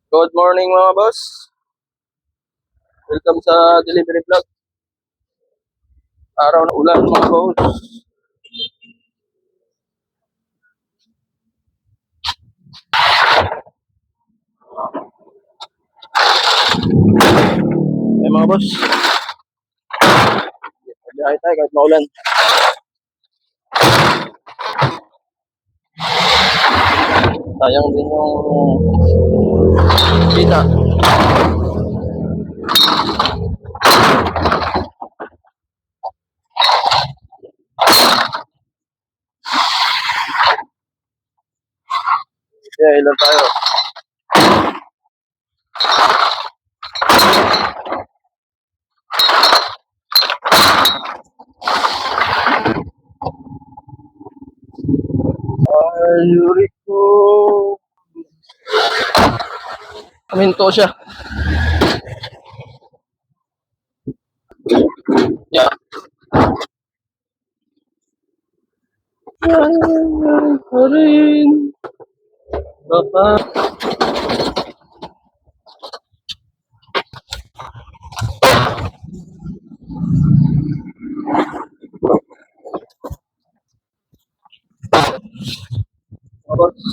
Good morning mga boss. Welcome sa delivery vlog. Araw na ulan mga boss. Eh mga boss, biyahe tayo kahit maulan. Sayang din yung kita. Biyahe lang tayo. Ay, ko. Aminto siya. Yeah. Pa rin. Baka. Mga boss.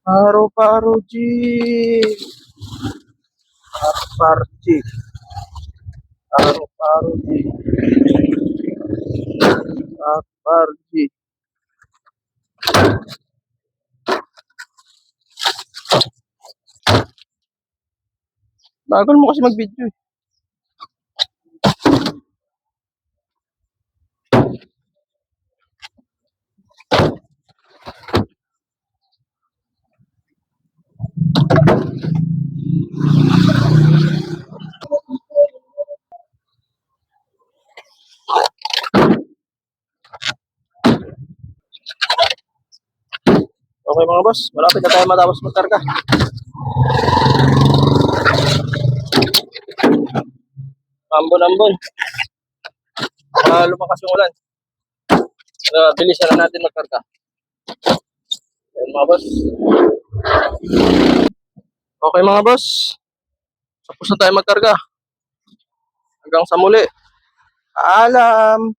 Paro-paro G. Paro-paro G. Paro-paro G. Paro G. Bagal mo kasi mag-video eh. Okay mga boss, malapit na tayo matapos magkarga. Ambon-ambon. Lumakas yung ulan. Bilisan na natin magkarga. Ayan mga boss. Okay mga boss. Tapos na tayo magkarga. Hanggang sa muli. Paalam!